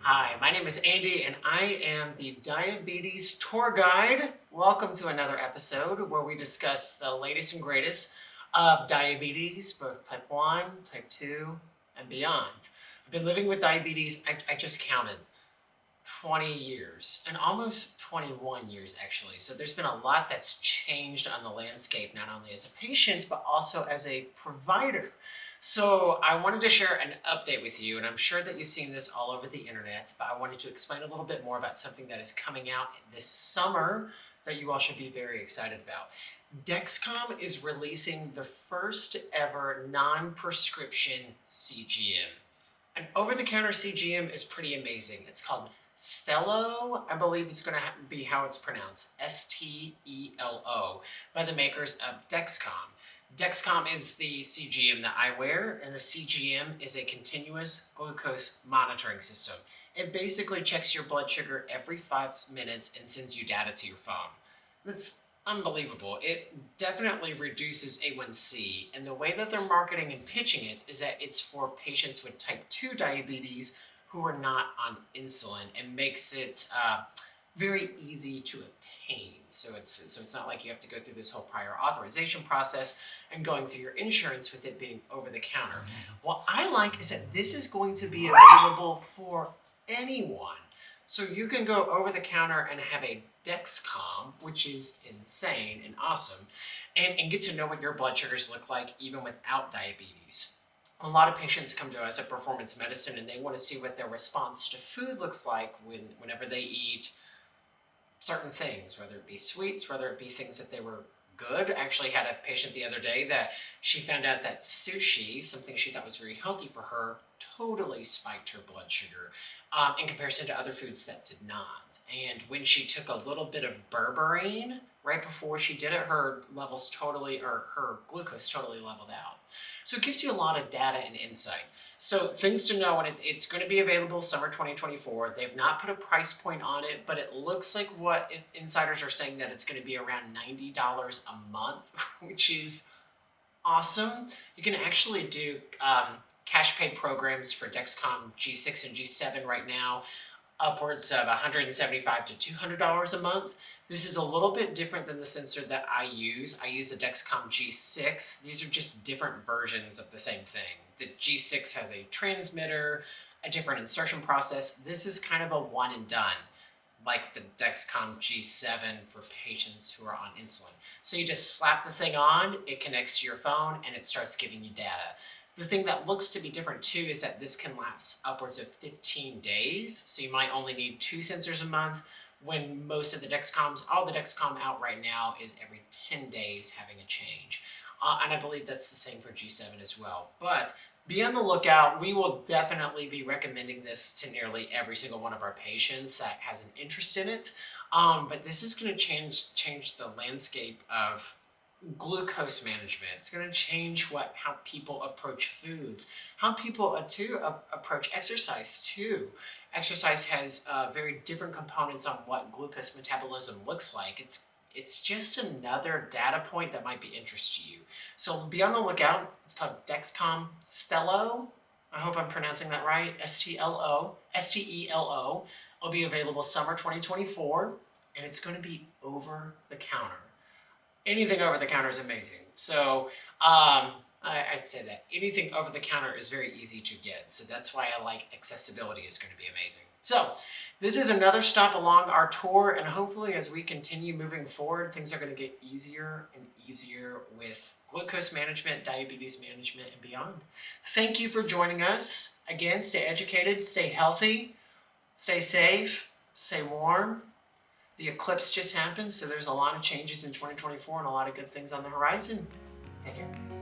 Hi, my name is Andy and I am the Diabetes Tour Guide. Welcome to another episode where we discuss the latest and greatest of diabetes, both type 1, type 2, and beyond. I've been living with diabetes, I just counted, 20 years and almost 21 years actually. So there's been a lot that's changed on the landscape, not only as a patient, but also as a provider. So I wanted to share an update with you, and I'm sure that you've seen this all over the internet, but I wanted to explain a little bit more about something that is coming out this summer that you all should be very excited about. Dexcom is releasing the first ever non-prescription CGM. An over-the-counter CGM is pretty amazing. It's called Stelo, I believe is going to be how it's pronounced, Stelo, by the makers of Dexcom. Dexcom is the CGM that I wear, and a CGM is a continuous glucose monitoring system. It basically checks your blood sugar every 5 minutes and sends you data to your phone. That's unbelievable. It definitely reduces A1C, and the way that they're marketing and pitching it is that it's for patients with type 2 diabetes who are not on insulin, and makes it very easy to obtain. So it's not like you have to go through this whole prior authorization process and going through your insurance with it being over the counter. What I like is that this is going to be available for anyone. So you can go over the counter and have a Dexcom, which is insane and awesome, and get to know what your blood sugars look like even without diabetes. A lot of patients come to us at Performance Medicine and they want to see what their response to food looks like whenever they eat certain things, whether it be sweets, whether it be things that they were good. I actually had a patient the other day that she found out that sushi, something she thought was very healthy for her, totally spiked her blood sugar in comparison to other foods that did not. And when she took a little bit of berberine right before she did it, her levels totally, or her glucose totally leveled out. So it gives you a lot of data and insight. So things to know, and it's going to be available summer 2024. They've not put a price point on it, but it looks like what insiders are saying that it's going to be around $90 a month, which is awesome. You can actually do cash pay programs for Dexcom G6 and G7 right now, upwards of $175 to $200 a month. This is a little bit different than the sensor that I use. I use a Dexcom G6. These are just different versions of the same thing. The G6 has a transmitter, a different insertion process. This is kind of a one and done, like the Dexcom G7 for patients who are on insulin. So you just slap the thing on, it connects to your phone, and it starts giving you data. The thing that looks to be different too is that this can last upwards of 15 days. So you might only need 2 sensors a month, when most of the Dexcoms, all the Dexcom out right now is every 10 days having a change. And I believe that's the same for G7 as well. But be on the lookout. We will definitely be recommending this to nearly every single one of our patients that has an interest in it. But this is going to change the landscape of glucose management. It's going to change how people approach foods, how people approach exercise too. Exercise has very different components on what glucose metabolism looks like. It's just another data point that might be interest to you. So be on the lookout. It's called Dexcom Stelo. I hope I'm pronouncing that right. Stelo. It'll be available summer 2024, and it's going to be over the counter. Anything over the counter is amazing. So I'd say that anything over the counter is very easy to get. So that's why I like accessibility is going to be amazing. So this is another stop along our tour, and hopefully as we continue moving forward, things are going to get easier and easier with glucose management, diabetes management, and beyond. Thank you for joining us. Again, stay educated, stay healthy, stay safe, stay warm. The eclipse just happened, so there's a lot of changes in 2024 and a lot of good things on the horizon. Take care.